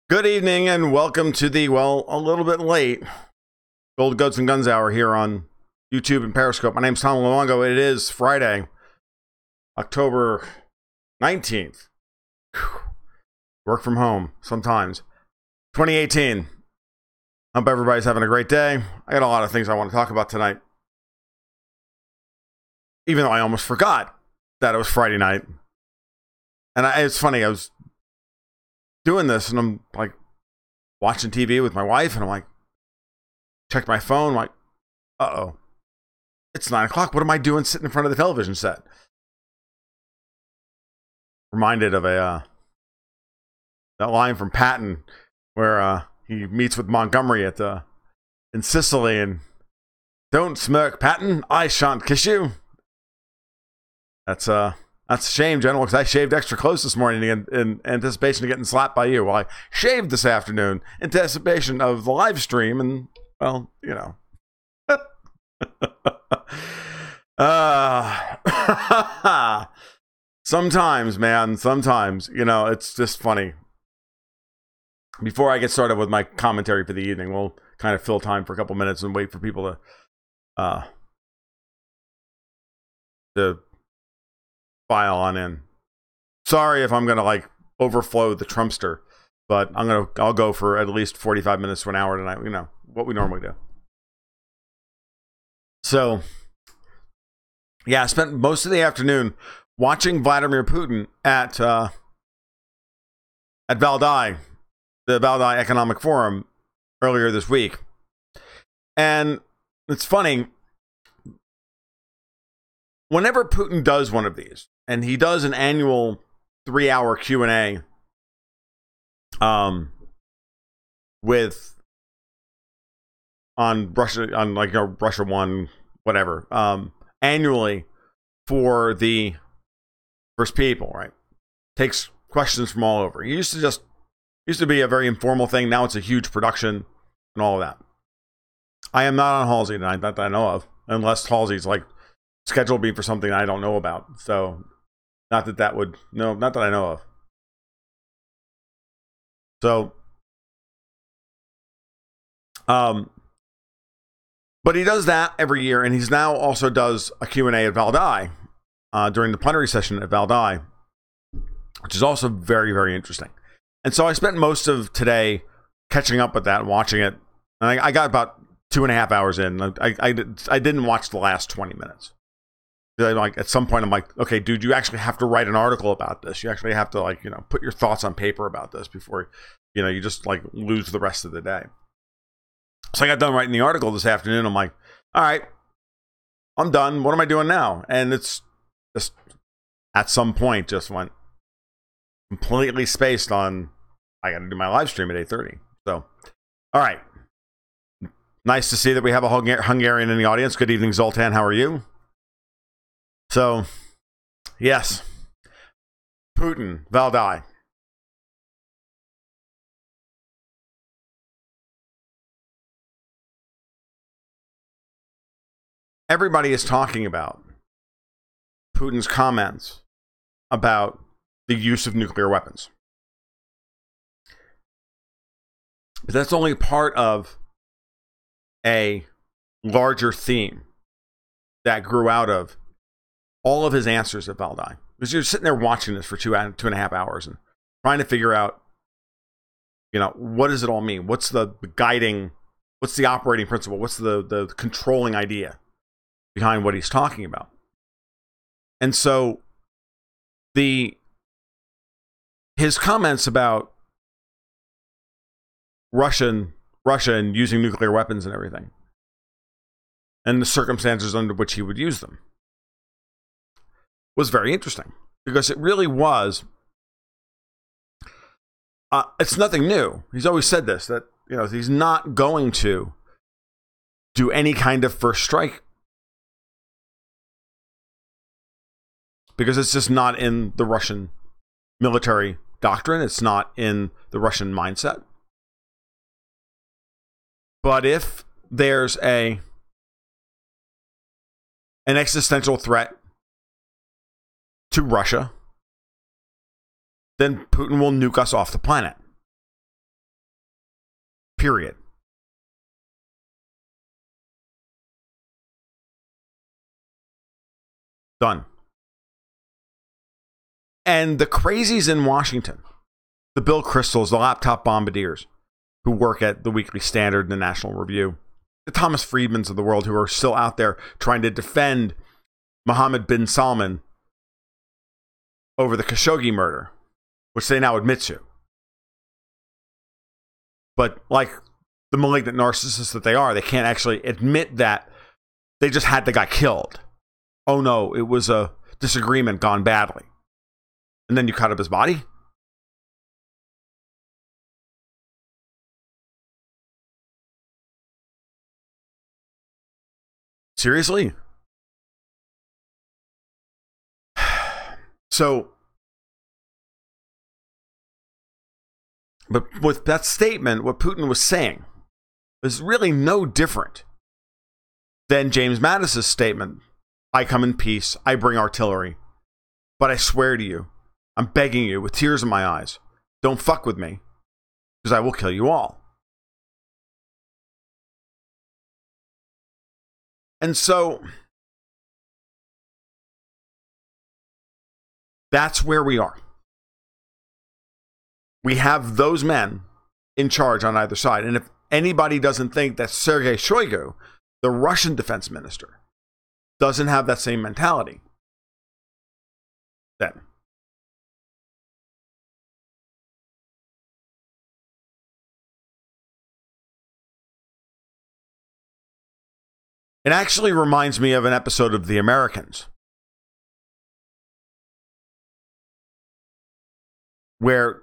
Good evening and welcome to the, well, a little bit late Gold Goats and Guns Hour here on YouTube and Periscope. My name's Tom Luongo. It is Friday, October 19th. Whew. Work from home sometimes. 2018. Hope everybody's having a great day. I got a lot of things I want to talk about tonight. Even though I almost forgot that it was Friday night. And it's funny, I was doing this and I'm like watching TV with my wife and I'm like, check my phone, I'm like, uh-oh, it's 9 o'clock. What am I doing sitting in front of the television set? Reminded of that line from Patton where he meets with Montgomery in Sicily and don't smirk, Patton, I shan't kiss you. That's a shame, General, because I shaved extra close this morning in anticipation of getting slapped by you. Well, I shaved this afternoon in anticipation of the live stream, and, well, you know. Sometimes, man, you know, it's just funny. Before I get started with my commentary for the evening, we'll kind of fill time for a couple minutes and wait for people to file on in. Sorry if I'm gonna like overflow the Trumpster, but I'll go for at least 45 minutes to an hour tonight. You know what we normally do. So yeah, I spent most of the afternoon watching Vladimir Putin at Valdai, the Valdai Economic Forum earlier this week, and it's funny. Whenever Putin does one of these, and he does an annual 3-hour Q&A on Russia, on like, you know, Russia One, whatever, annually for the First People, right? Takes questions from all over. It used to be a very informal thing. Now it's a huge production and all of that. I am not on Halsey tonight, not that I know of, unless Halsey's like scheduled me for something I don't know about. So not that I know of. So but he does that every year, and he's now also does a Q&A at Valdai during the plenary session at Valdai, which is also very, very interesting. And so I spent most of today catching up with that and watching it, and I got about 2.5 hours in. I didn't watch the last 20 minutes. Like at some point I'm like, okay, dude, you actually have to write an article about this. You actually have to, like, you know, put your thoughts on paper about this before, you know, you just like lose the rest of the day. So I got done writing the article this afternoon. I'm like, all right, I'm done. What am I doing now? And it's just at some point just went completely spaced on, I got to do my live stream at 8:30. So, all right. Nice to see that we have a Hungarian in the audience. Good evening, Zoltan. How are you? So, yes, Putin, Valdai. Everybody is talking about Putin's comments about the use of nuclear weapons. But that's only part of a larger theme that grew out of all of his answers at Valdai. Because you're sitting there watching this for 2.5 hours and trying to figure out, you know, what does it all mean? What's the guiding, what's the operating principle? What's the controlling idea behind what he's talking about? And so his comments about Russia and using nuclear weapons and everything, and the circumstances under which he would use them, was very interesting, because it really was, it's nothing new. He's always said this, that, you know, he's not going to do any kind of first strike, because it's just not in the Russian military doctrine. It's not in the Russian mindset. But if there's an existential threat to Russia, then Putin will nuke us off the planet. Period. Done. And the crazies in Washington, the Bill Kristols, the laptop bombardiers who work at the Weekly Standard and the National Review, the Thomas Friedmans of the world who are still out there trying to defend Mohammed bin Salman over the Khashoggi murder, which they now admit to. But like the malignant narcissists that they are, they can't actually admit that they just had the guy killed. Oh no, it was a disagreement gone badly. And then you cut up his body? Seriously? So, but with that statement, what Putin was saying is really no different than James Mattis's statement. I come in peace, I bring artillery, but I swear to you, I'm begging you with tears in my eyes, don't fuck with me, because I will kill you all. And so, that's where we are. We have those men in charge on either side. And if anybody doesn't think that Sergei Shoigu, the Russian defense minister, doesn't have that same mentality, then it actually reminds me of an episode of The Americans where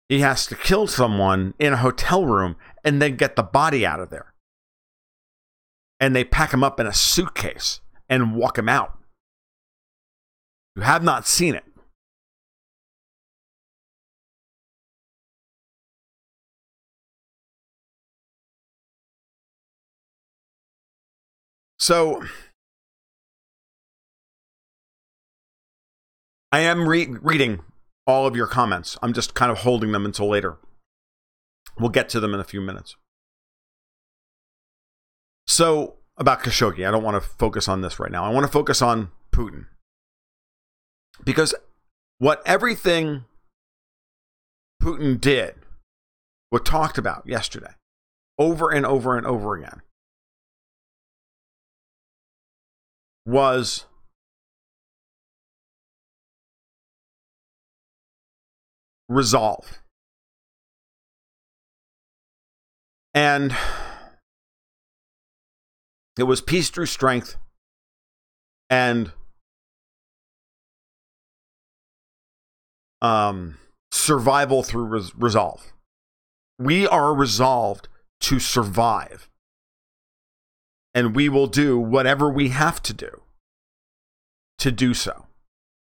he has to kill someone in a hotel room and then get the body out of there. And they pack him up in a suitcase and walk him out. You have not seen it. So, I am reading all of your comments. I'm just kind of holding them until later. We'll get to them in a few minutes. So, about Khashoggi, I don't want to focus on this right now. I want to focus on Putin. Because what everything Putin did, what talked about yesterday, over and over and over again, was resolve. And it was peace through strength and survival through resolve. We are resolved to survive. And we will do whatever we have to do so.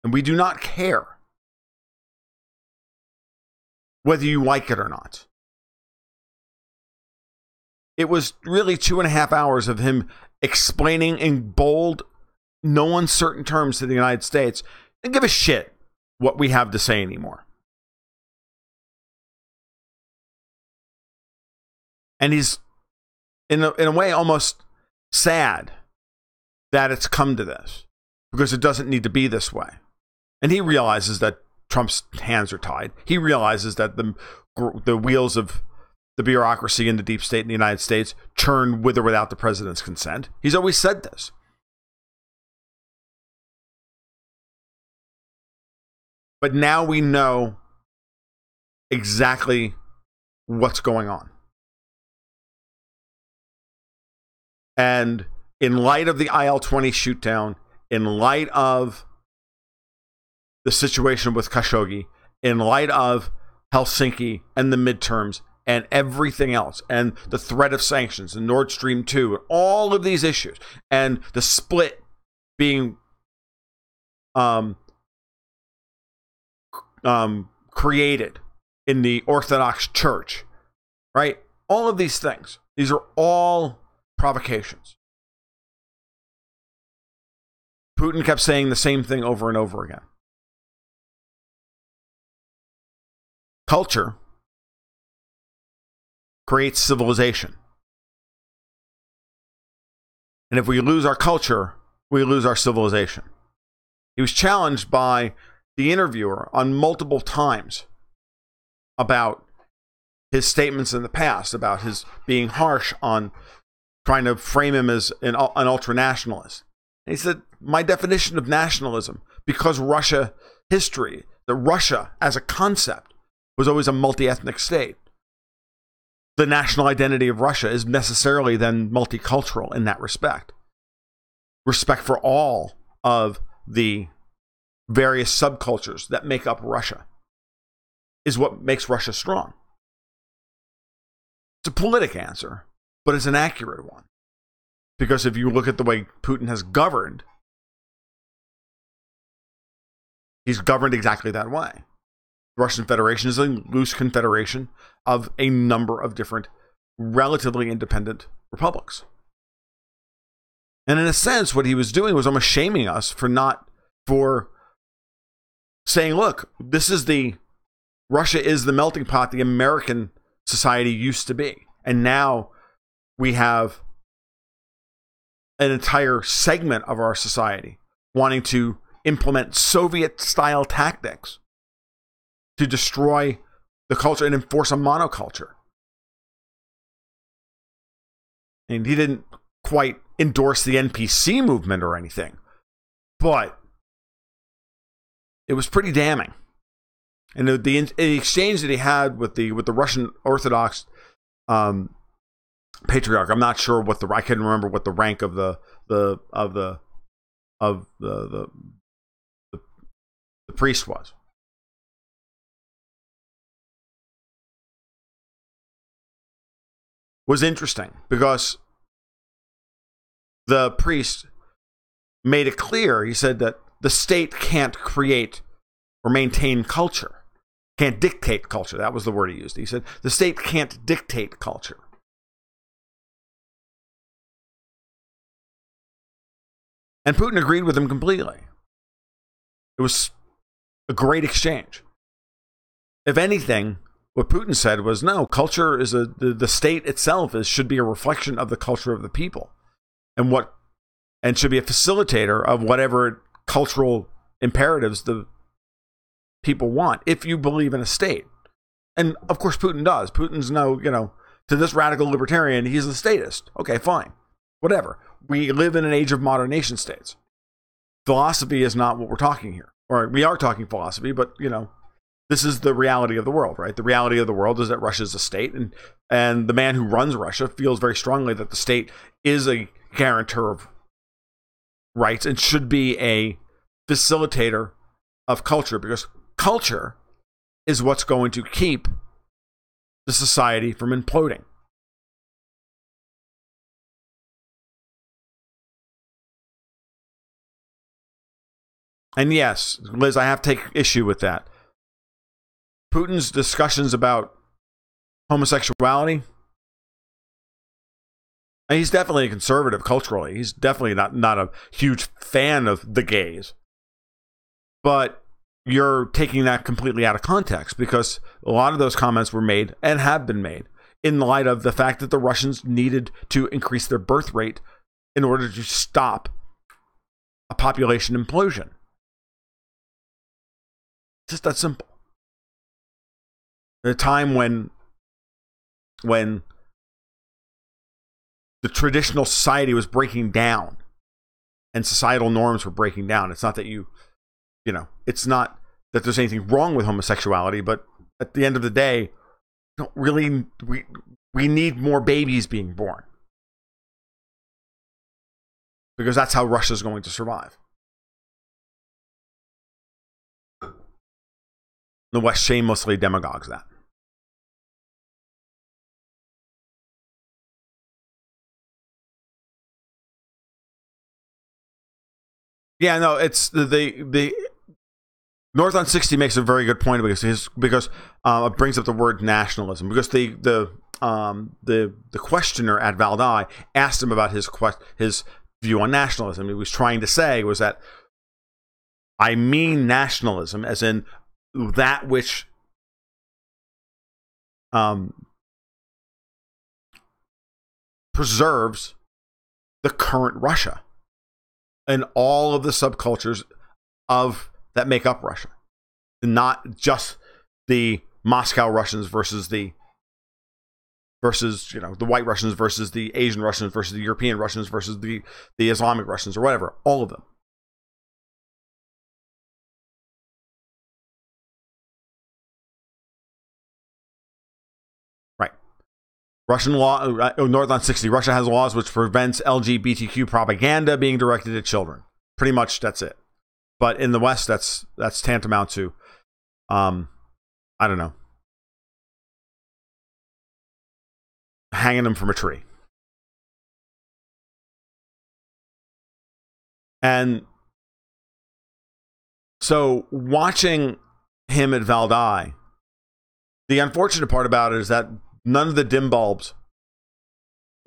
And we do not care whether you like it or not. It was really 2.5 hours of him explaining in bold, no uncertain terms to the United States, and give a shit what we have to say anymore. And he's, in a way, almost sad that it's come to this, because it doesn't need to be this way. And he realizes that Trump's hands are tied. He realizes that the wheels of the bureaucracy in the deep state in the United States churn with or without the president's consent. He's always said this. But now we know exactly what's going on. And in light of the IL-20 shootdown, in light of the situation with Khashoggi, in light of Helsinki and the midterms and everything else, and the threat of sanctions and Nord Stream 2, and all of these issues, and the split being created in the Orthodox Church, right? All of these things, these are all provocations. Putin kept saying the same thing over and over again. Culture creates civilization. And if we lose our culture, we lose our civilization. He was challenged by the interviewer on multiple times about his statements in the past, about his being harsh on trying to frame him as an ultra-nationalist. And he said, my definition of nationalism, because Russia history, that Russia as a concept was always a multi-ethnic state. The national identity of Russia is necessarily then multicultural in that respect. Respect for all of the various subcultures that make up Russia is what makes Russia strong. It's a politic answer, but it's an accurate one. Because if you look at the way Putin has governed, he's governed exactly that way. The Russian Federation is a loose confederation of a number of different relatively independent republics. And in a sense, what he was doing was almost shaming us for saying, look, Russia is the melting pot the American society used to be. And now we have an entire segment of our society wanting to implement Soviet-style tactics to destroy the culture and enforce a monoculture. And he didn't quite endorse the NPC movement or anything, but it was pretty damning. And the exchange that he had with the Russian Orthodox patriarch, I'm not sure I can't remember what the rank of the priest was interesting because the priest made it clear. He said that the state can't create or maintain culture, can't dictate culture. That was the word he used. He said the state can't dictate culture. And Putin agreed with him completely. It was a great exchange. If anything, what Putin said was, no, culture is the state itself should be a reflection of the culture of the people, and should be a facilitator of whatever cultural imperatives the people want, if you believe in a state. And of course Putin does. Putin's to this radical libertarian, he's a statist. Okay, fine. Whatever. We live in an age of modern nation states. Philosophy is not what we're talking here. Or we are talking philosophy, but this is the reality of the world, right? The reality of the world is that Russia is a state, and the man who runs Russia feels very strongly that the state is a guarantor of rights and should be a facilitator of culture, because culture is what's going to keep the society from imploding. And yes, Liz, I have to take issue with that. Putin's discussions about homosexuality, and he's definitely a conservative culturally. He's definitely not a huge fan of the gays. But you're taking that completely out of context, because a lot of those comments were made and have been made in light of the fact that the Russians needed to increase their birth rate in order to stop a population implosion. Just that simple. At a time when the traditional society was breaking down and societal norms were breaking down. It's not that it's not that there's anything wrong with homosexuality, but at the end of the day, we need more babies being born, because that's how Russia's going to survive. The West shamelessly demagogues that. Yeah, no, it's the North on 60 makes a very good point because it brings up the word nationalism, because the questioner at Valdai asked him about his view on nationalism. He was trying to say was that I mean nationalism as in that which preserves the current Russia and all of the subcultures of that make up Russia, not just the Moscow Russians versus the white Russians versus the Asian Russians versus the European Russians versus the Islamic Russians or whatever, all of them. Right. Russian law, North on 60, Russia has laws which prevents LGBTQ propaganda being directed at children. Pretty much that's it. But in the West, that's tantamount to, I don't know, hanging them from a tree. And so watching him at Valdai, the unfortunate part about it is that none of the dim bulbs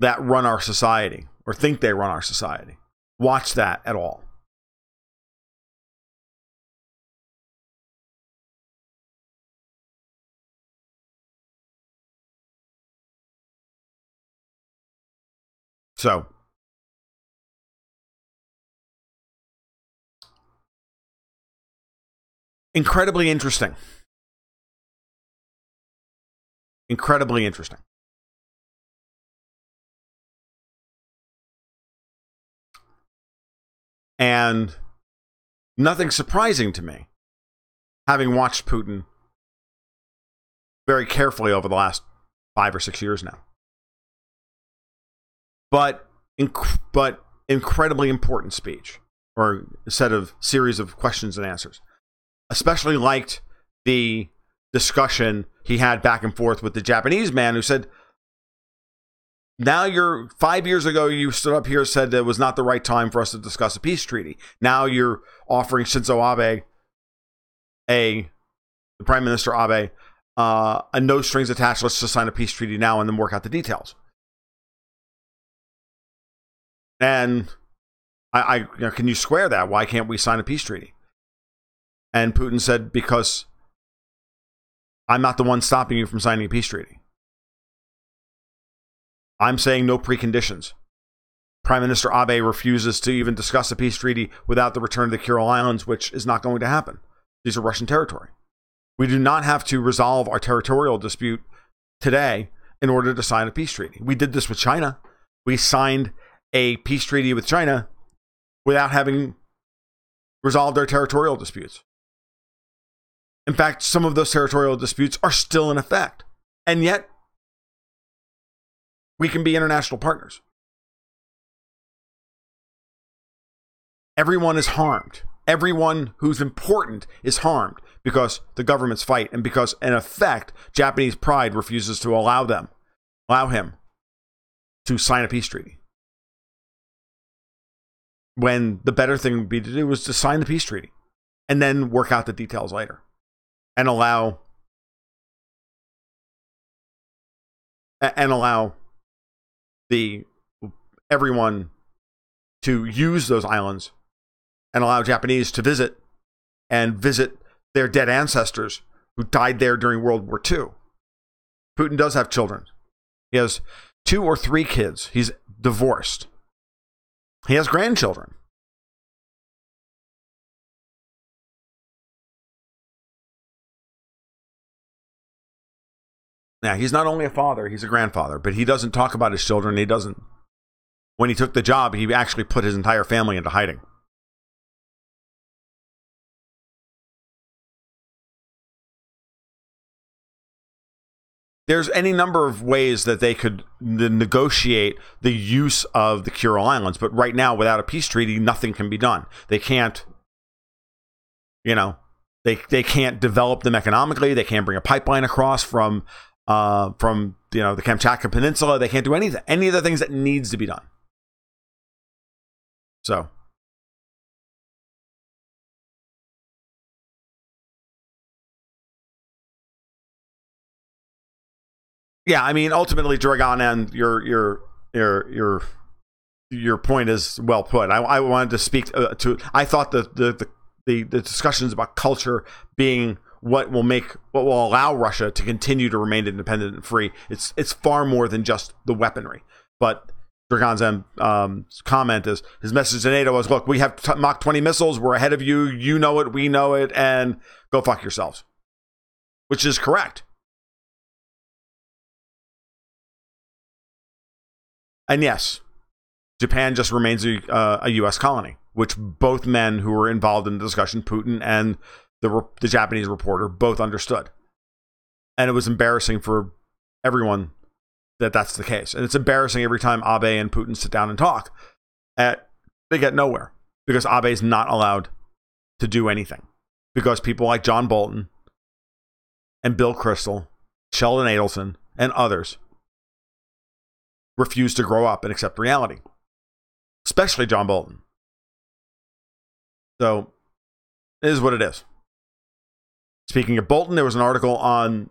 that run our society or think they run our society watch that at all. So, incredibly interesting. Incredibly interesting. And nothing surprising to me, having watched Putin very carefully over the last 5 or 6 years now. But incredibly important speech, or a series of questions and answers. Especially liked the discussion he had back and forth with the Japanese man who said, now 5 years ago, you stood up here and said that it was not the right time for us to discuss a peace treaty. Now you're offering Shinzo Abe, the Prime Minister Abe, a no strings attached, let's just sign a peace treaty now and then work out the details. And can you square that? Why can't we sign a peace treaty? And Putin said, because I'm not the one stopping you from signing a peace treaty. I'm saying no preconditions. Prime Minister Abe refuses to even discuss a peace treaty without the return of the Kuril Islands, which is not going to happen. These are Russian territory. We do not have to resolve our territorial dispute today in order to sign a peace treaty. We did this with China. We signed a peace treaty with China without having resolved our territorial disputes. In fact, some of those territorial disputes are still in effect. And yet, we can be international partners. Everyone is harmed. Everyone who's important is harmed because the governments fight and because, in effect, Japanese pride refuses to allow him to sign a peace treaty. When the better thing would be to do was to sign the peace treaty and then work out the details later and allow everyone to use those islands and allow Japanese to visit their dead ancestors who died there during World War II. Putin does have children. He has 2 or 3 kids. He's divorced. He has grandchildren. Now, he's not only a father, he's a grandfather, but he doesn't talk about his children. When he took the job, he actually put his entire family into hiding. There's any number of ways that they could negotiate the use of the Kuril Islands, but right now, without a peace treaty, nothing can be done. They can't, they can't develop them economically. They can't bring a pipeline across from the Kamchatka Peninsula. They can't do any of the things that needs to be done. So. Yeah, I mean, ultimately, Dragon, and your point is well put. I wanted to speak to. I thought the discussions about culture being what will allow Russia to continue to remain independent and free. It's far more than just the weaponry. But Dragon's comment is, his message to NATO was, look, we have Mach 20 missiles. We're ahead of you. You know it. We know it. And go fuck yourselves. Which is correct. And yes, Japan just remains a U.S. colony, which both men who were involved in the discussion, Putin and the Japanese reporter, both understood. And it was embarrassing for everyone that that's the case. And it's embarrassing every time Abe and Putin sit down and talk. They get nowhere because Abe is not allowed to do anything. Because people like John Bolton and Bill Kristol, Sheldon Adelson, and others refuse to grow up and accept reality. Especially John Bolton. So, it is what it is. Speaking of Bolton, there was an article on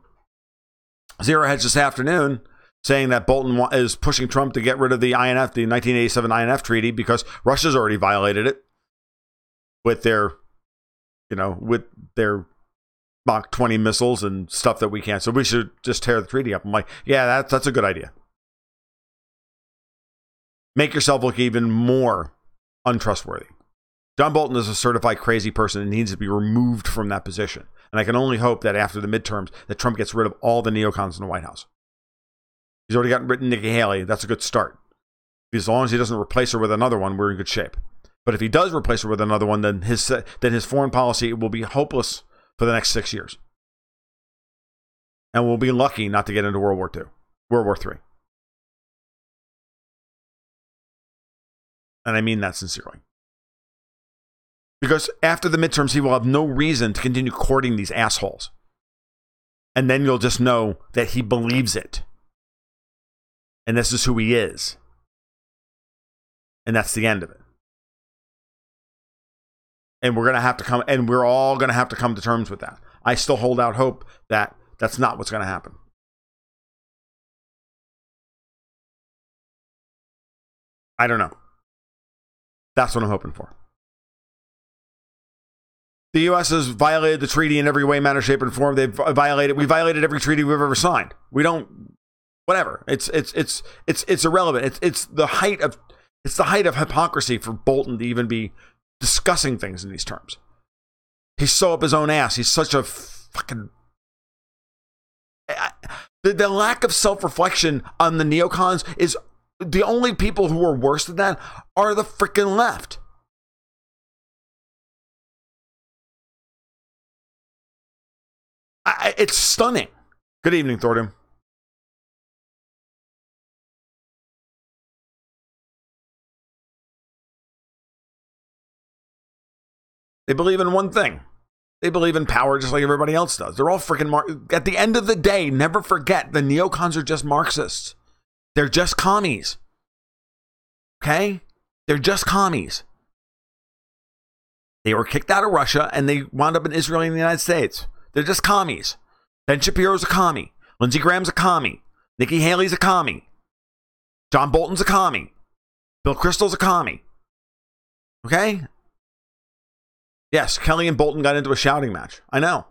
Zero Hedge this afternoon saying that Bolton is pushing Trump to get rid of the INF, the 1987 INF treaty, because Russia's already violated it with their, with their Mach 20 missiles and stuff that we can't. So we should just tear the treaty up. I'm like, yeah, that's a good idea. Make yourself look even more untrustworthy. John Bolton is a certified crazy person and needs to be removed from that position. And I can only hope that after the midterms that Trump gets rid of all the neocons in the White House. He's already gotten rid of Nikki Haley. That's a good start. Because as long as he doesn't replace her with another one, we're in good shape. But if he does replace her with another one, then his foreign policy will be hopeless for the next 6 years. And we'll be lucky not to get into World War III. And I mean that sincerely. Because after the midterms, he will have no reason to continue courting these assholes. And then you'll just know that he believes it. And this is who he is. And that's the end of it. And we're all going to have to come to terms with that. I still hold out hope that that's not what's going to happen. I don't know. That's what I'm hoping for. The U.S. has violated the treaty in every way, manner, shape, and form. We violated every treaty we've ever signed. We don't, whatever. It's irrelevant. It's the height of hypocrisy for Bolton to even be discussing things in these terms. He's so up his own ass. He's such a fucking. The lack of self-reflection on the neocons is the only people who are worse than that are the freaking left. It's stunning. Good evening, Thornton. They believe in one thing. They believe in power just like everybody else does. They're all freaking at the end of the day, never forget the neocons are just Marxists. They're just commies. Okay? They're just commies. They were kicked out of Russia and they wound up in Israel and the United States. They're just commies. Ben Shapiro's a commie. Lindsey Graham's a commie. Nikki Haley's a commie. John Bolton's a commie. Bill Kristol's a commie. Okay? Yes, Kelly and Bolton got into a shouting match. I know.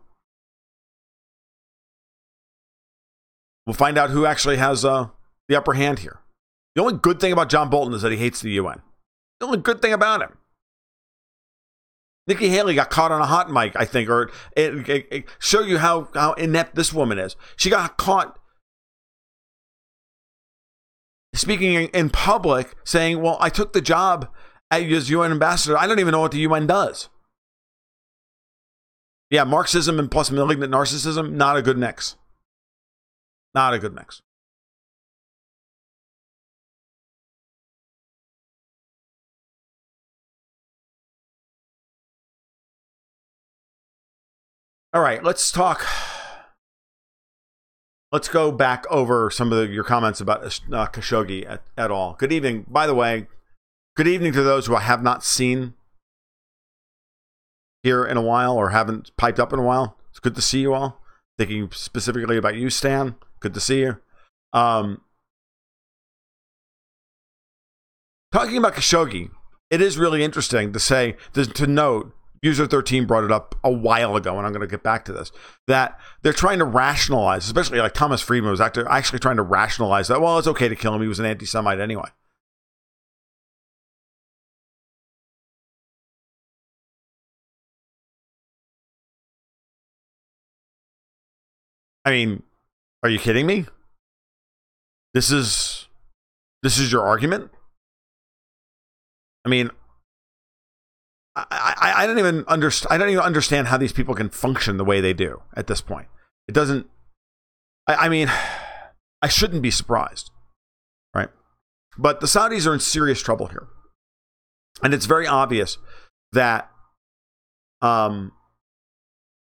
We'll find out who actually has the upper hand here. The only good thing about John Bolton is that he hates the UN. The only good thing about him. Nikki Haley got caught on a hot mic, I think, or it show you how inept this woman is. She got caught speaking in public saying, well, I took the job as UN ambassador. I don't even know what the UN does. Yeah, Marxism and plus malignant narcissism, not a good mix. Not a good mix. All right, let's talk. Let's go back over some of your comments about Khashoggi at all. Good evening. By the way, good evening to those who I have not seen here in a while or haven't piped up in a while. It's good to see you all. Thinking specifically about you, Stan. Good to see you. Talking about Khashoggi, it is really interesting to note, User 13 brought it up a while ago, and I'm going to get back to this, that they're trying to rationalize, especially like Thomas Friedman was actually trying to rationalize that, well, it's okay to kill him. He was an anti-Semite anyway. I mean, are you kidding me? This is your argument? I mean, I don't even understand how these people can function the way they do at this point. It doesn't. I mean, I shouldn't be surprised, right? But the Saudis are in serious trouble here, and it's very obvious that the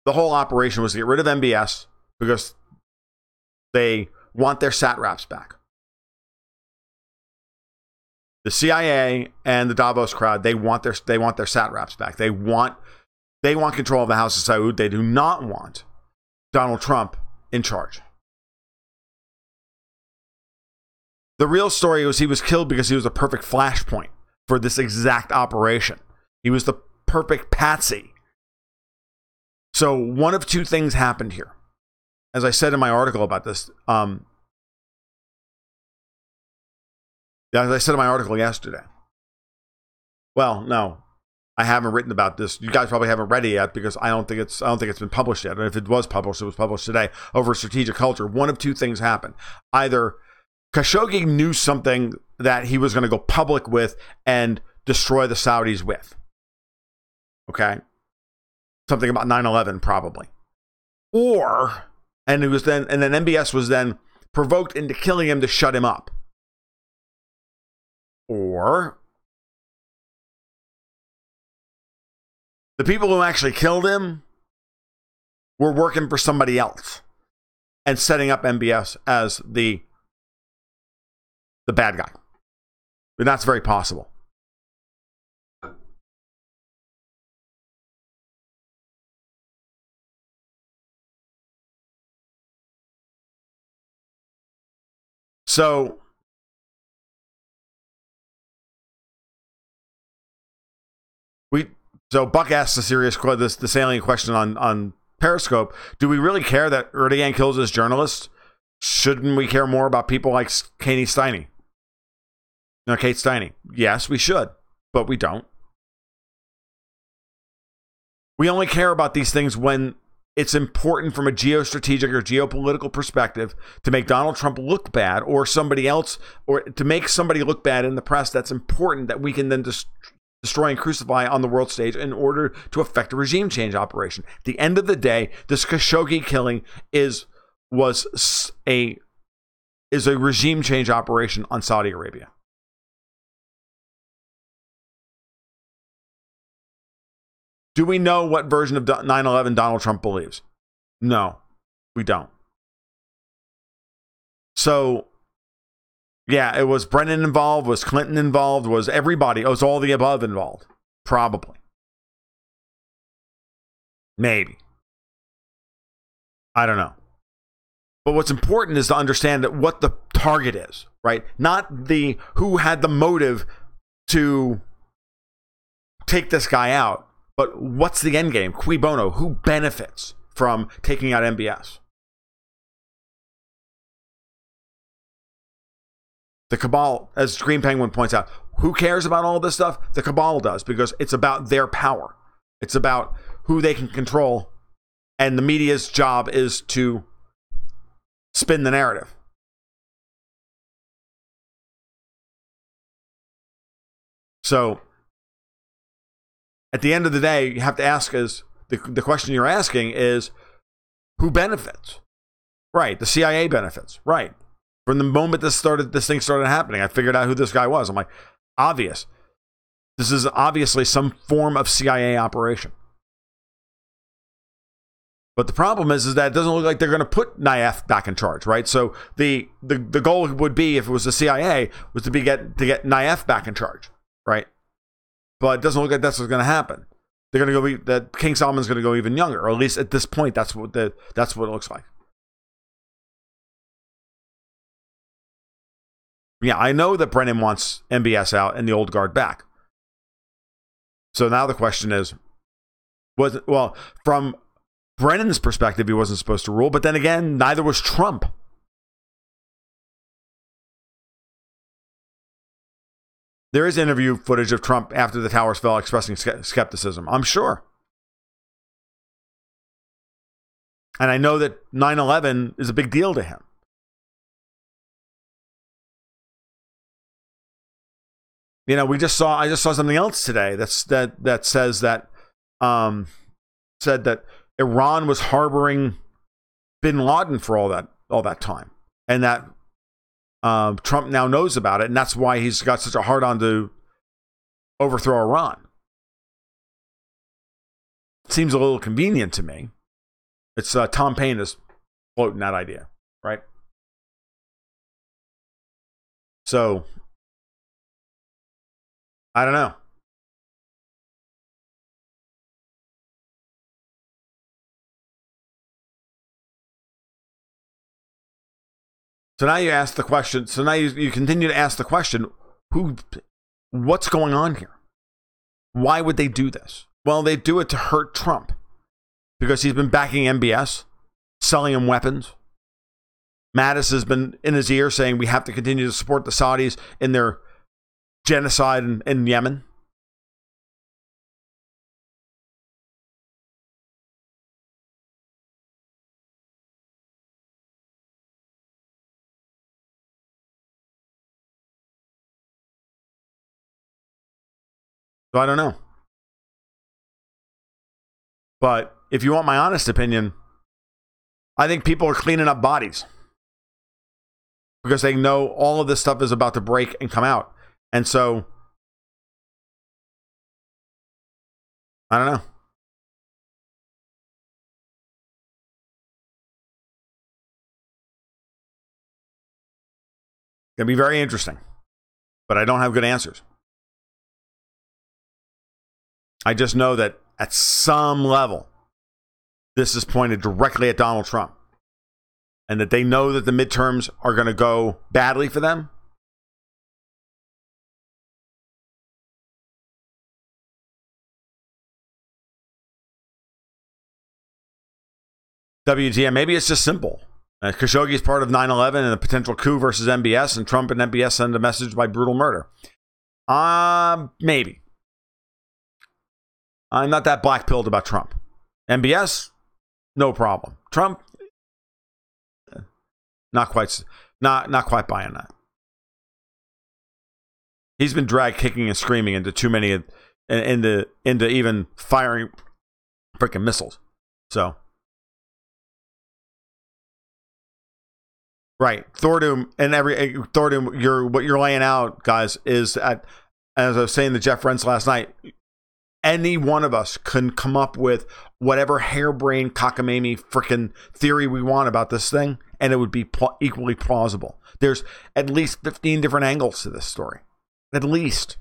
whole operation was to get rid of MBS because they want their satraps back. The CIA and the Davos crowd, they want their satraps back. They want control of the House of Saud. They do not want Donald Trump in charge. The real story was he was killed because he was a perfect flashpoint for this exact operation. He was the perfect patsy. So one of two things happened here. As I said in my article about this, as I said in my article yesterday. Well, no, I haven't written about this. You guys probably haven't read it yet because I don't think it's been published yet. And if it was published, it was published today over Strategic Culture. One of two things happened. Either Khashoggi knew something that he was going to go public with and destroy the Saudis with. Okay? Something about 9/11 probably. And then MBS was then provoked into killing him to shut him up. Or the people who actually killed him were working for somebody else and setting up MBS as the bad guy. And that's very possible. So Buck asks the salient question on Periscope. Do we really care that Erdogan kills his journalists? Shouldn't we care more about people like Kate Steiney? Kate Steiney. Yes, we should, but we don't. We only care about these things when it's important from a geostrategic or geopolitical perspective to make Donald Trump look bad or somebody else, or to make somebody look bad in the press. That's important that we can then destroy and crucify on the world stage in order to effect a regime change operation. At the end of the day, this Khashoggi killing is a regime change operation on Saudi Arabia. Do we know what version of 9/11 Donald Trump believes? No, we don't. So, yeah, it was Brennan involved, was Clinton involved, was everybody, it was all the above involved. Probably. Maybe. I don't know. But what's important is to understand that what the target is, right? Not the who had the motive to take this guy out. But what's the end game? Cui bono? Who benefits from taking out MBS? The cabal, as Green Penguin points out, who cares about all this stuff? The cabal does, because it's about their power. It's about who they can control. And the media's job is to spin the narrative. So, at the end of the day, you have to ask the question you're asking is, who benefits? Right, the CIA benefits. Right. From the moment this thing started happening, I figured out who this guy was. I'm like, obvious. This is obviously some form of CIA operation. But the problem is that it doesn't look like they're going to put Naif back in charge, right? So the goal would be, if it was the CIA, was to get Naif back in charge, right? But it doesn't look like that's what's going to happen. They're going to go. That King Solomon's going to go even younger, or at least at this point, that's what it looks like. Yeah, I know that Brennan wants MBS out and the old guard back. So now the question is, from Brennan's perspective, he wasn't supposed to rule, but then again, neither was Trump. There is interview footage of Trump after the towers fell expressing skepticism, I'm sure. And I know that 9/11 is a big deal to him. You know, I just saw something else today that says that said that Iran was harboring bin Laden for all that time, and that Trump now knows about it, and that's why he's got such a hard on to overthrow Iran. Seems a little convenient to me. It's Tom Paine is floating that idea, right? So I don't know. So now you ask the question. So now you continue to ask the question: what's going on here? Why would they do this? Well, they do it to hurt Trump because he's been backing MBS, selling him weapons. Mattis has been in his ear saying we have to continue to support the Saudis in their genocide in Yemen. So I don't know. But if you want my honest opinion, I think people are cleaning up bodies because they know all of this stuff is about to break and come out. And so, I don't know. It's going to be very interesting. But I don't have good answers. I just know that at some level, this is pointed directly at Donald Trump. And that they know that the midterms are going to go badly for them. WTM, maybe it's just simple. Khashoggi is part of 9/11 and a potential coup versus MBS, and Trump and MBS send a message by brutal murder. Maybe. I'm not that black-pilled about Trump. MBS, no problem. Trump, not quite buying that. He's been dragged kicking and screaming into too many, into even firing freaking missiles. So, right, Thordoom and Thordoom, what you're laying out, guys, is as I was saying to Jeff Rentz last night. Any one of us can come up with whatever harebrained cockamamie freaking theory we want about this thing, and it would be equally plausible. There's at least 15 different angles to this story. At least.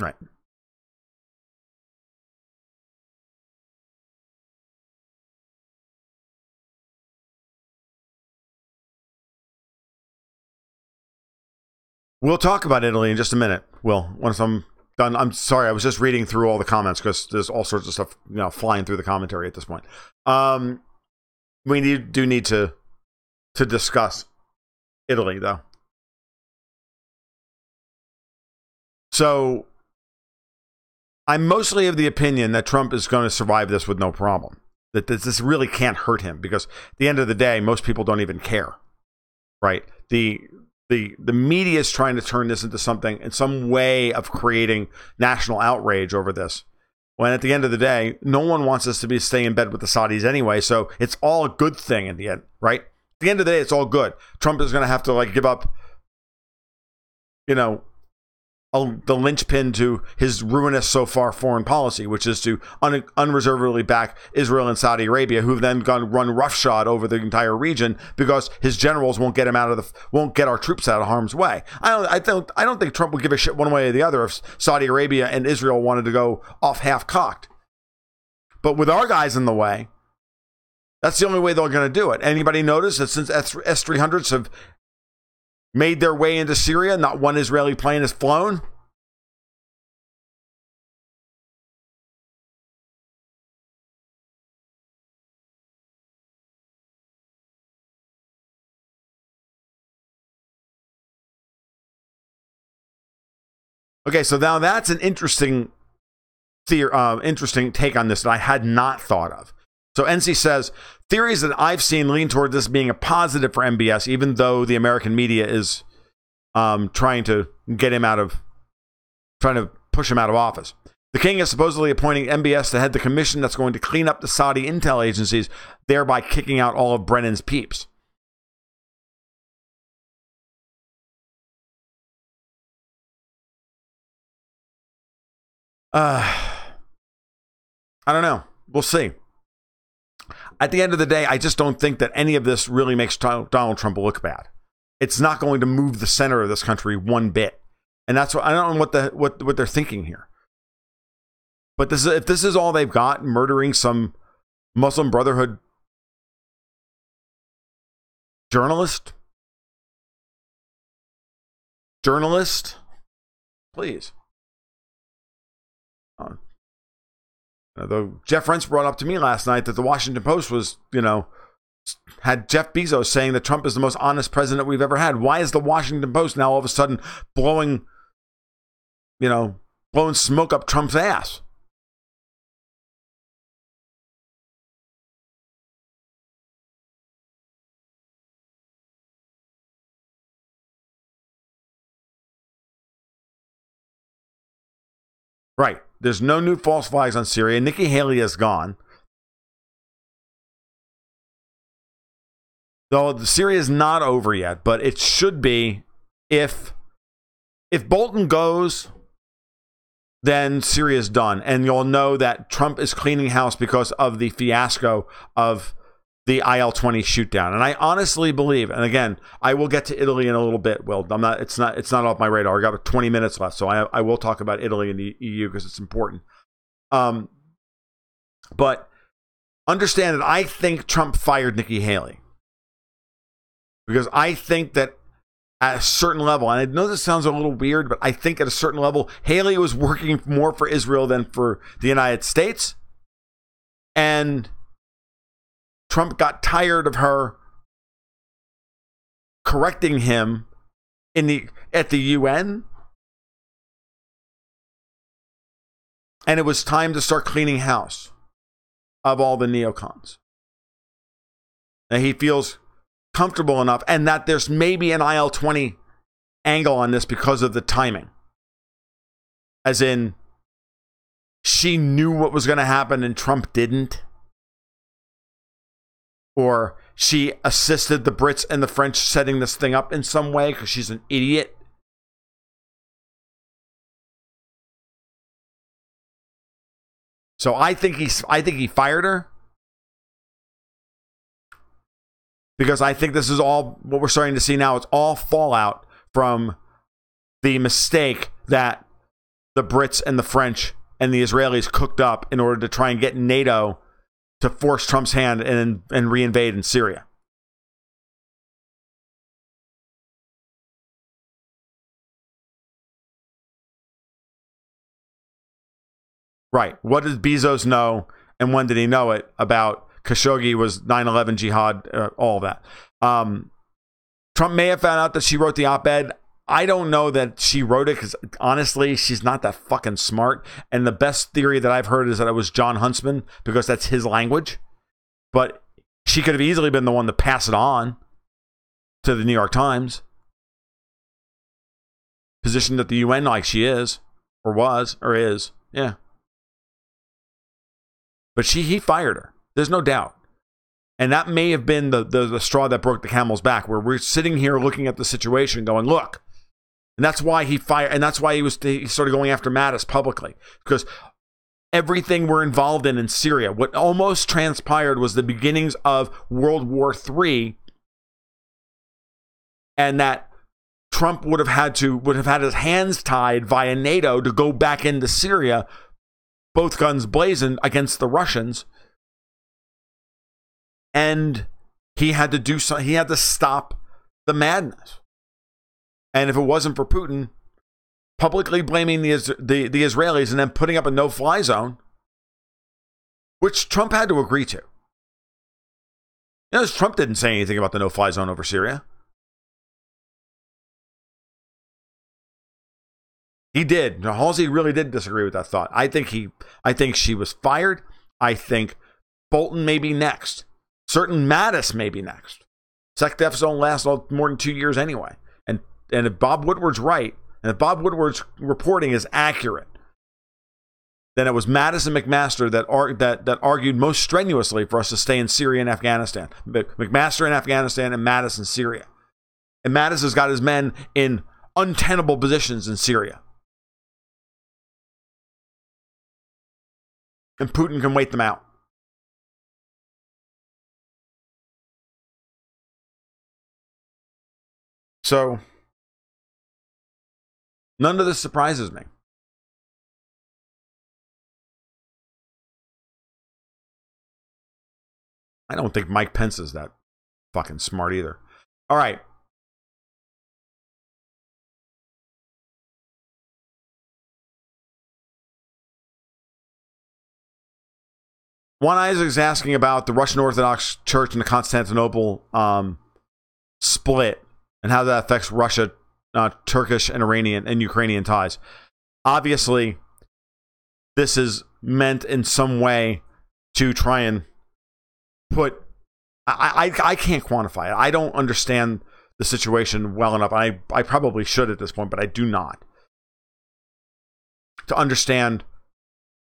Right. We'll talk about Italy in just a minute, Will. Once I'm done. I'm sorry, I was just reading through all the comments because there's all sorts of stuff, flying through the commentary at this point. We do need to discuss Italy, though. So I'm mostly of the opinion that Trump is going to survive this with no problem. That this really can't hurt him because at the end of the day, most people don't even care, right? The media is trying to turn this into something, in some way of creating national outrage over this. When at the end of the day, no one wants us to be staying in bed with the Saudis anyway. So it's all a good thing in the end, right? At the end of the day, it's all good. Trump is going to have to give up, the linchpin to his ruinous so far foreign policy, which is to unreservedly back Israel and Saudi Arabia, who've then gone run roughshod over the entire region because his generals won't get our troops out of harm's way. I don't think Trump would give a shit one way or the other if Saudi Arabia and Israel wanted to go off half cocked. But with our guys in the way, that's the only way they're going to do it. Anybody notice that since S-300s have made their way into Syria, not one Israeli plane has flown? Okay, so now that's an interesting interesting take on this that I had not thought of. So NC says, theories that I've seen lean toward this being a positive for MBS, even though the American media is trying to push him out of office. The king is supposedly appointing MBS to head the commission that's going to clean up the Saudi intel agencies, thereby kicking out all of Brennan's peeps. I don't know. We'll see. At the end of the day, I just don't think that any of this really makes Donald Trump look bad. It's not going to move the center of this country one bit. And that's what I don't know what they're thinking here. But if this is all they've got, murdering some Muslim Brotherhood journalist, please. Though Jeff Rentz brought up to me last night that the Washington Post was, had Jeff Bezos saying that Trump is the most honest president we've ever had. Why is the Washington Post now all of a sudden blowing smoke up Trump's ass? Right. There's no new false flags on Syria. Nikki Haley is gone. Though Syria is not over yet, but it should be. If Bolton goes, then Syria's done. And you'll know that Trump is cleaning house because of the fiasco of the IL-20 shootdown. And I honestly believe, and again, I will get to Italy in a little bit. Well, it's not off my radar. I got 20 minutes left, so I will talk about Italy and the EU because it's important. But understand that I think Trump fired Nikki Haley. Because I think that at a certain level, and I know this sounds a little weird, but I think at a certain level, Haley was working more for Israel than for the United States. And Trump got tired of her correcting him at the UN. And it was time to start cleaning house of all the neocons. And he feels comfortable enough, and that there's maybe an IL-20 angle on this because of the timing. As in, she knew what was going to happen and Trump didn't. Or she assisted the Brits and the French setting this thing up in some way because she's an idiot. So I think he fired her. Because I think this is all what we're starting to see now. It's all fallout from the mistake that the Brits and the French and the Israelis cooked up in order to try and get NATO to force Trump's hand and reinvade in Syria. Right. What did Bezos know, and when did he know it about Khashoggi was 9/11 jihad, all that. Trump may have found out that she wrote the op-ed. I don't know that she wrote it because, honestly, she's not that fucking smart. And the best theory that I've heard is that it was John Huntsman because that's his language. But she could have easily been the one to pass it on to the New York Times. Positioned at the UN like she is, or was, or is. Yeah. But he fired her. There's no doubt. And that may have been the straw that broke the camel's back, where we're sitting here looking at the situation going, look. And that's why he fired, and that's why he started going after Mattis publicly. Because everything we're involved in Syria, what almost transpired was the beginnings of World War III. And that Trump would have had his hands tied via NATO to go back into Syria, both guns blazing against the Russians. And he had to do something. He had to stop the madness. And if it wasn't for Putin publicly blaming the Israelis and then putting up a no-fly zone, which Trump had to agree to. Trump didn't say anything about the no-fly zone over Syria. He did. Halsey really did disagree with that thought. I think she was fired. I think Bolton may be next. Certain Mattis may be next. Sec defs don't last more than 2 years anyway. And if Bob Woodward's right, and if Bob Woodward's reporting is accurate, then it was Mattis and McMaster that argued most strenuously for us to stay in Syria and Afghanistan. McMaster in Afghanistan and Mattis in Syria. And Mattis has got his men in untenable positions in Syria. And Putin can wait them out. So, none of this surprises me. I don't think Mike Pence is that fucking smart either. All right. Juan Isaac's asking about the Russian Orthodox Church and the Constantinople split and how that affects Russia, Turkish and Iranian and Ukrainian ties. Obviously, this is meant in some way to try and put... I can't quantify it. I don't understand the situation well enough. I probably should at this point, but I do not. To understand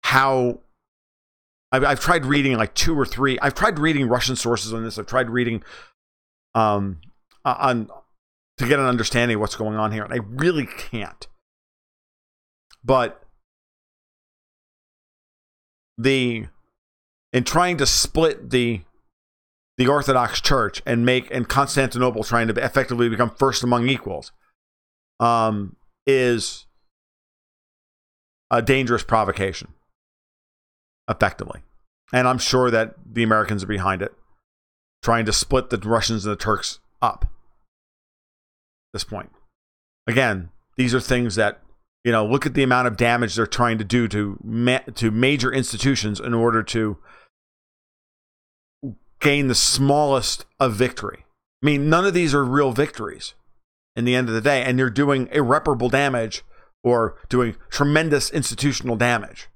how... I've tried reading like 2 or 3. I've tried reading Russian sources on this. I've tried reading on to get an understanding of what's going on here, and I really can't. But in trying to split the Orthodox Church and Constantinople trying to effectively become first among equals, is a dangerous provocation. Effectively. And I'm sure that the Americans are behind it, trying to split the Russians and the Turks up at this point. Again, these are things that, look at the amount of damage they're trying to do to major institutions in order to gain the smallest of victory. I mean, none of these are real victories in the end of the day, and they're doing irreparable damage or doing tremendous institutional damage.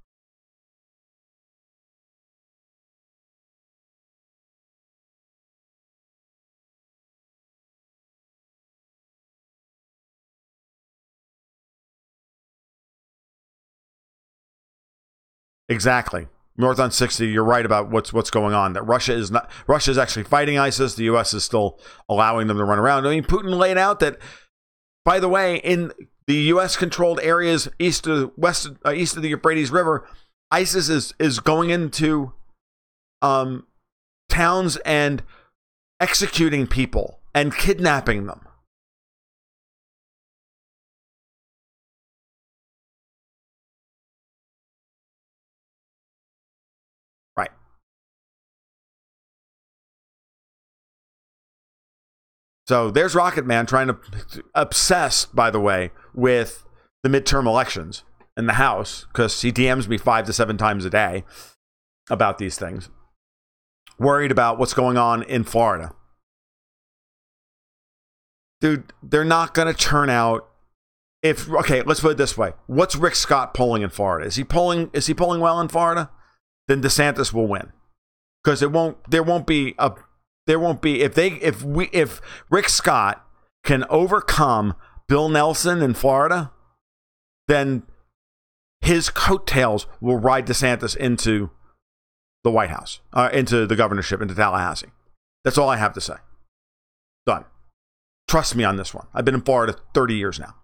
Exactly. North on 60, you're right about what's going on. That Russia is actually fighting ISIS. The US is still allowing them to run around. I mean, Putin laid out that, by the way, in the US controlled areas east of the Euphrates River, ISIS is going into towns and executing people and kidnapping them. Right. So there's Rocket Man obsessed, by the way, with the midterm elections in the House, because he DMs me 5 to 7 times a day about these things. Worried about what's going on in Florida. Dude, they're not going to turn out. Okay, let's put it this way. What's Rick Scott polling in Florida? Is he polling well in Florida? Then DeSantis will win. Because if Rick Scott can overcome Bill Nelson in Florida, then his coattails will ride DeSantis into the White House, into the governorship, into Tallahassee. That's all I have to say. Done. Trust me on this one. I've been in Florida 30 years now.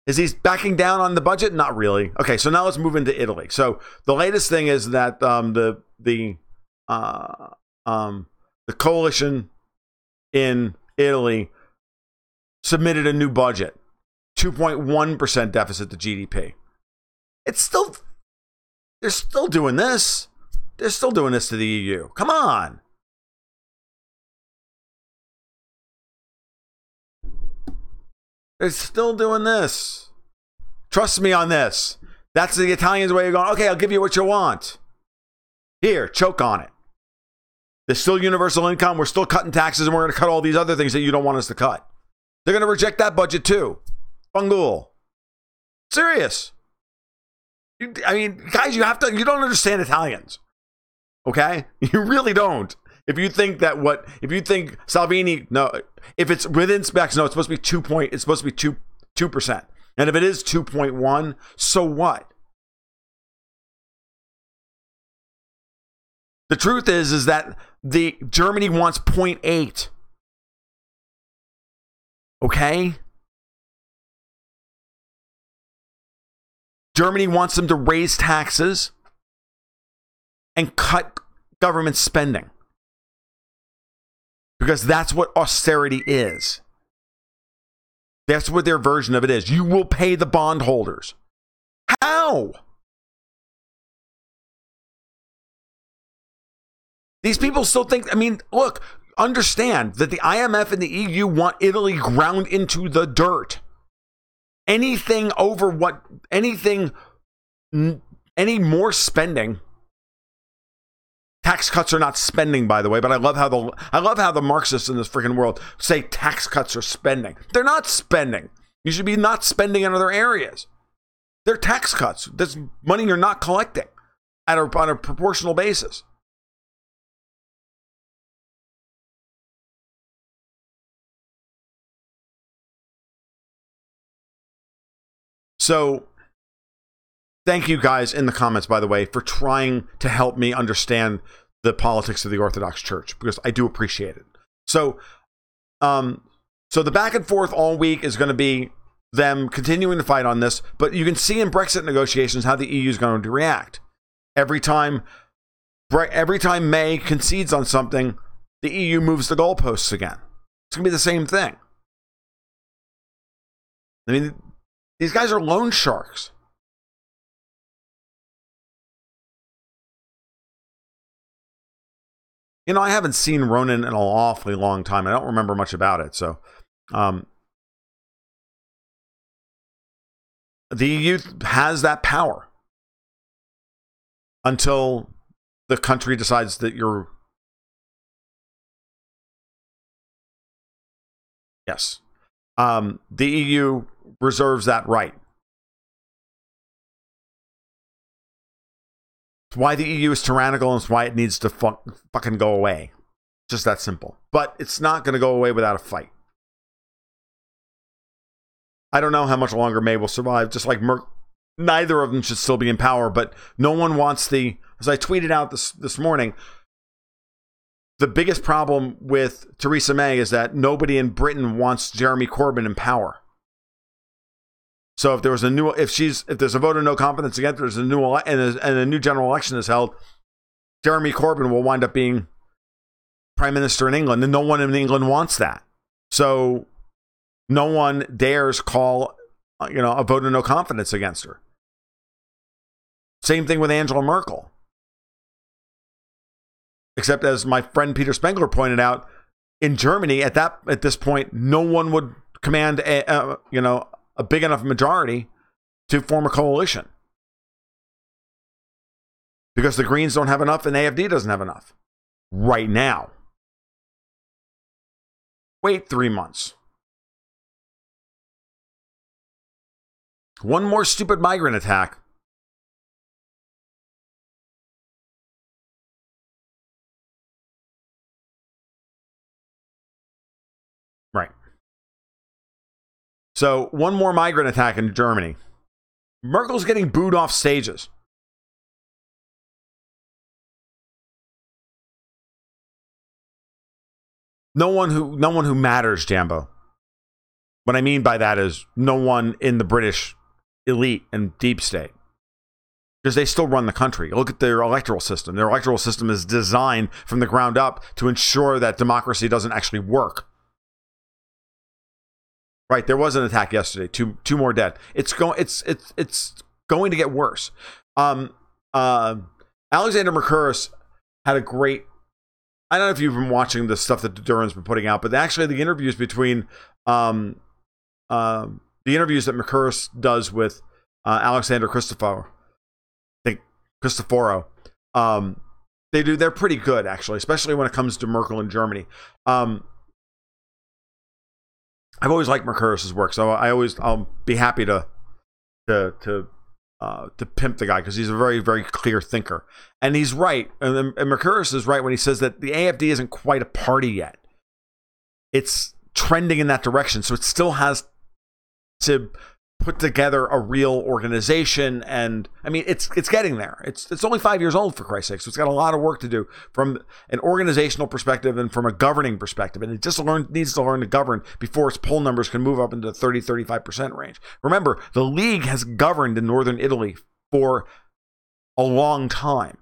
Is he backing down on the budget? Not really. Okay, so now let's move into Italy. So the latest thing is that the coalition in Italy submitted a new budget, 2.1% deficit to GDP. They're still doing this. They're still doing this to the EU. Come on. They're still doing this. Trust me on this. That's the Italians' way of going, okay, I'll give you what you want. Here, choke on it. There's still universal income. We're still cutting taxes, and we're going to cut all these other things that you don't want us to cut. They're going to reject that budget too. Bangul. Serious. I mean, guys, you don't understand Italians. Okay? You really don't. If you think Salvini, no, if it's within specs, no, it's supposed to be 2%. And if it is 2.1, so what? The truth is that Germany wants 0.8. Okay? Germany wants them to raise taxes and cut government spending. Because that's what austerity is. That's what their version of it is. You will pay the bondholders. How? These people still think, I mean, look, understand that the IMF and the EU want Italy ground into the dirt. Any more spending. Tax cuts are not spending, by the way, but I love how the Marxists in this freaking world say tax cuts are spending. They're not spending. You should be not spending in other areas. They're tax cuts. That's money you're not collecting on a proportional basis. So, thank you guys in the comments, by the way, for trying to help me understand the politics of the Orthodox Church, because I do appreciate it. So the back and forth all week is going to be them continuing to fight on this, but you can see in Brexit negotiations how the EU is going to react. Every time May concedes on something, the EU moves the goalposts again. It's going to be the same thing. I mean, these guys are loan sharks. You know, I haven't seen Ronin in an awfully long time. I don't remember much about it. So, the EU has that power until the country decides that you're... Yes. The EU reserves that right. It's why the EU is tyrannical, and it's why it needs to fucking go away. Just that simple. But it's not going to go away without a fight. I don't know how much longer May will survive. Just like neither of them should still be in power, but no one wants as I tweeted out this morning, the biggest problem with Theresa May is that nobody in Britain wants Jeremy Corbyn in power. So if there's a vote of no confidence against, there's a new general election is held, Jeremy Corbyn will wind up being prime minister in England, and no one in England wants that. So no one dares call, a vote of no confidence against her. Same thing with Angela Merkel. Except, as my friend Peter Spengler pointed out, in Germany at this point, no one would command a big enough majority to form a coalition, because the Greens don't have enough and AfD doesn't have enough right now. Wait 3 months. One more stupid migrant attack. Right. So, one more migrant attack in Germany. Merkel's getting booed off stages. No one who matters, Jambo. What I mean by that is no one in the British elite and deep state. Because they still run the country. Look at their electoral system. Their electoral system is designed from the ground up to ensure that democracy doesn't actually work. Right, there was an attack yesterday. Two more dead. It's going to get worse. Alexander Mercouris had a great... I don't know if you've been watching the stuff that Duran's been putting out, but actually the interviews between the interviews that Mercouris does with Alexander Cristoforo, they're pretty good, actually, especially when it comes to Merkel in Germany. I've always liked Mercouris's work, so I'll be happy to pimp the guy because he's a very, very clear thinker, and he's right. And Mercouris is right when he says that the AFD isn't quite a party yet. It's trending in that direction, so it still has to put together a real organization, and I mean it's getting there. It's only 5 years old, for Christ's sake, so it's got a lot of work to do from an organizational perspective and from a governing perspective, and it just needs to learn to govern before its poll numbers can move up into the 30-35% range. Remember, the League has governed in northern Italy for a long time,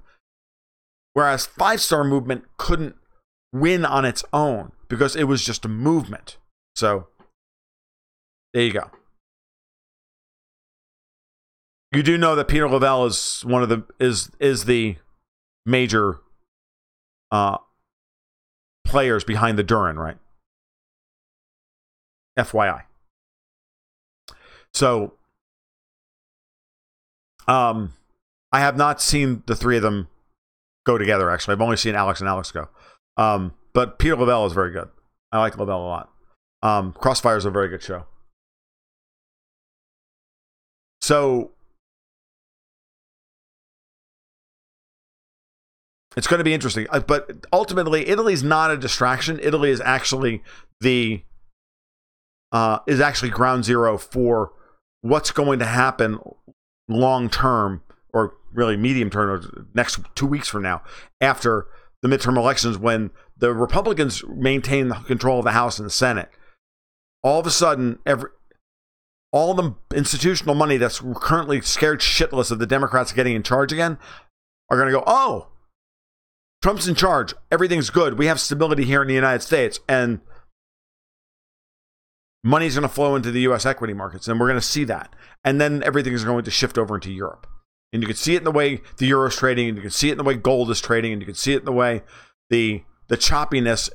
whereas Five Star Movement couldn't win on its own because it was just a movement. So there you go. You do know that Peter Lavelle is one of the is the major players behind the Durin, right? FYI. So, I have not seen the three of them go together. Actually, I've only seen Alex and Alex go. But Peter Lavelle is very good. I like Lavelle a lot. Crossfire is a very good show. So. It's going to be interesting, but ultimately, Italy's not a distraction. Italy is actually ground zero for what's going to happen long term, or really medium term, or next 2 weeks from now, after the midterm elections, when the Republicans maintain the control of the House and the Senate. All of a sudden, all the institutional money that's currently scared shitless of the Democrats getting in charge again are going to go, oh, Trump's in charge. Everything's good. We have stability here in the United States. And money's going to flow into the U.S. equity markets. And we're going to see that. And then everything is going to shift over into Europe. And you can see it in the way the euro is trading. And you can see it in the way gold is trading. And you can see it in the way the choppiness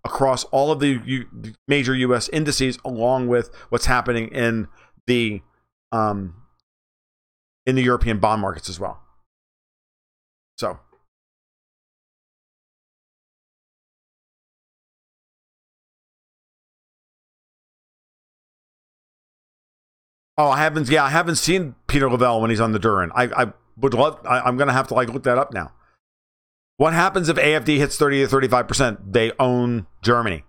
across all of the major U.S. indices, along with what's happening in the European bond markets as well. So. Oh, I haven't seen Peter Lavelle when he's on the Durin. I'm going to have to look that up now. What happens if AFD hits 30 to 35%? They own Germany.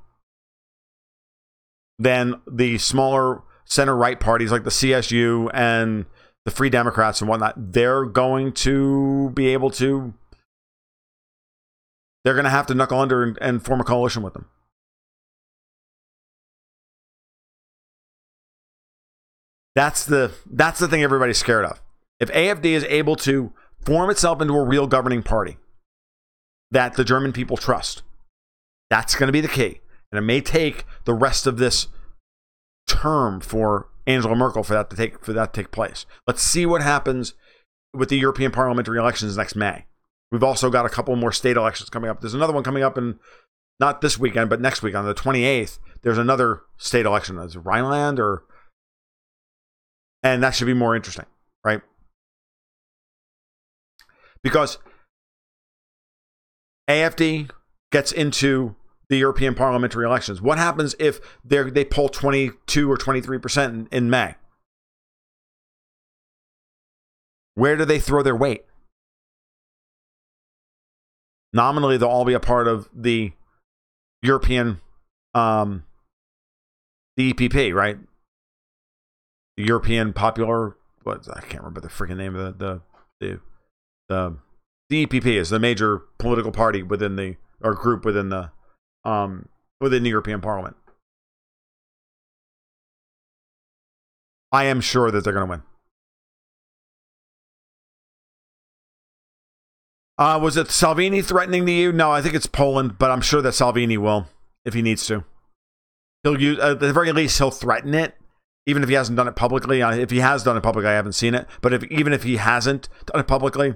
Then the smaller center-right parties like the CSU and the Free Democrats and whatnot, they're going to be able to... They're going to have to knuckle under and form a coalition with them. That's the thing everybody's scared of. If AFD is able to form itself into a real governing party that the German people trust, that's going to be the key. And it may take the rest of this term for Angela Merkel for that to take place. Let's see what happens with the European parliamentary elections next May. We've also got a couple more state elections coming up. There's another one coming up in not this weekend, but next week on the 28th. There's another state election. Is it Rhineland or... And that should be more interesting, right? Because AFD gets into the European parliamentary elections. What happens if they poll 22 or 23% in May? Where do they throw their weight? Nominally, they'll all be a part of the European, the EPP, right? The European Popular, I can't remember the freaking name of the EPP is the major political party within the group within the European Parliament. I am sure that they're going to win. Was it Salvini threatening the EU? No, I think it's Poland, but I'm sure that Salvini will, if he needs to. He'll use, at the very least, he'll threaten it. Even if he hasn't done it publicly. If he has done it publicly, I haven't seen it. But even if he hasn't done it publicly,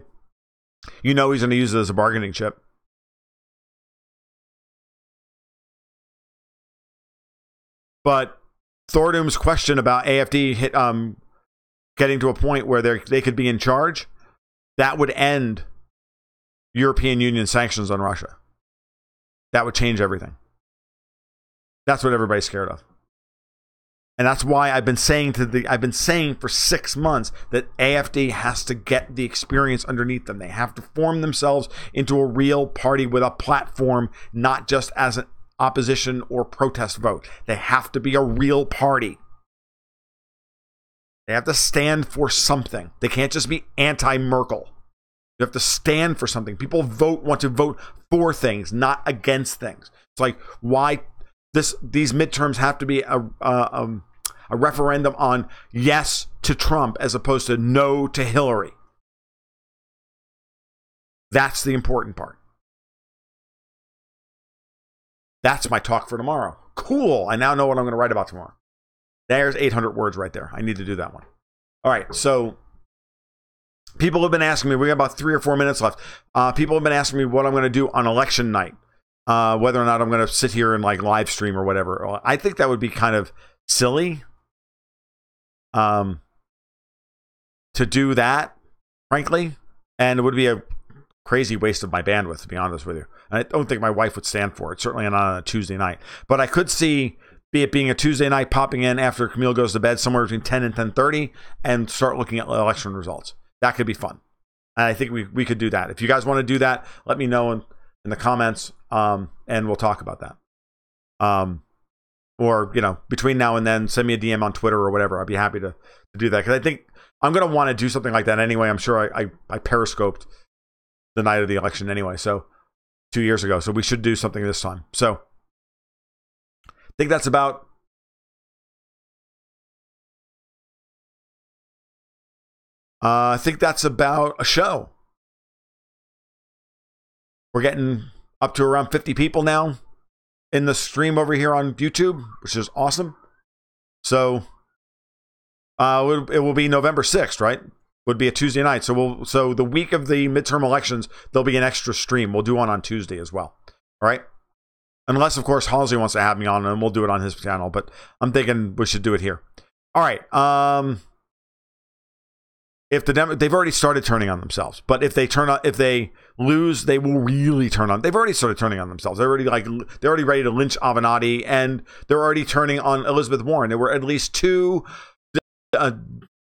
he's going to use it as a bargaining chip. But Thordum's question about AFD getting to a point where they could be in charge, that would end European Union sanctions on Russia. That would change everything. That's what everybody's scared of. And that's why I've been saying for 6 months that AFD has to get the experience underneath them. They have to form themselves into a real party with a platform, not just as an opposition or protest vote. They have to be a real party. They have to stand for something. They can't just be anti-Merkel. You have to stand for something. People want to vote for things, not against things. It's like, why these midterms have to be a referendum on yes to Trump as opposed to no to Hillary. That's the important part. That's my talk for tomorrow. Cool. I now know what I'm going to write about tomorrow. There's 800 words right there. I need to do that one. All right. So people have been asking me, we got about 3 or 4 minutes left. People have been asking me what I'm going to do on election night. Whether or not I'm going to sit here and like live stream or whatever. I think that would be kind of silly to do that, frankly. And it would be a crazy waste of my bandwidth, to be honest with you. And I don't think my wife would stand for it, certainly not on a Tuesday night. But I could see it being a Tuesday night, popping in after Camille goes to bed somewhere between 10 and 10:30 and start looking at election results. That could be fun. And I think we could do that. If you guys want to do that, let me know in the comments, and we'll talk about that. Or, between now and then, send me a DM on Twitter or whatever. I'd be happy to do that. Because I think I'm going to want to do something like that anyway. I'm sure I periscoped the night of the election anyway. So 2 years ago. So we should do something this time. So I think that's about a show. We're getting up to around 50 people now in the stream over here on YouTube, which is awesome. So it will be November 6th, right? Would be a Tuesday night. So the week of the midterm elections, there'll be an extra stream. We'll do one on Tuesday as well. All right. Unless, of course, Halsey wants to have me on, and we'll do it on his channel. But I'm thinking we should do it here. All right. If they've already started turning on themselves, but if they lose, they will really turn on. They've already started turning on themselves. They're already ready to lynch Avenatti, and they're already turning on Elizabeth Warren. There were at least 2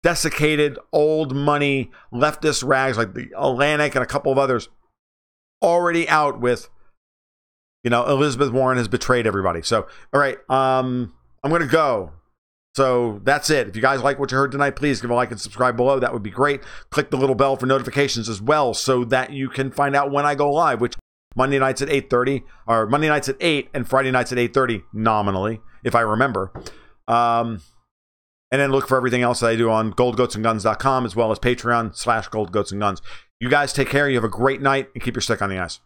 desiccated old money leftist rags like the Atlantic and a couple of others already out with, Elizabeth Warren has betrayed everybody. So, all right, I'm going to go. So that's it. If you guys like what you heard tonight, please give a like and subscribe below. That would be great. Click the little bell for notifications as well so that you can find out when I go live, which Monday nights at 8:30, or Monday nights at 8 and Friday nights at 8:30 nominally, if I remember. And then look for everything else that I do on goldgoatsandguns.com as well as Patreon/goldgoatsandguns. You guys take care. You have a great night and keep your stick on the ice.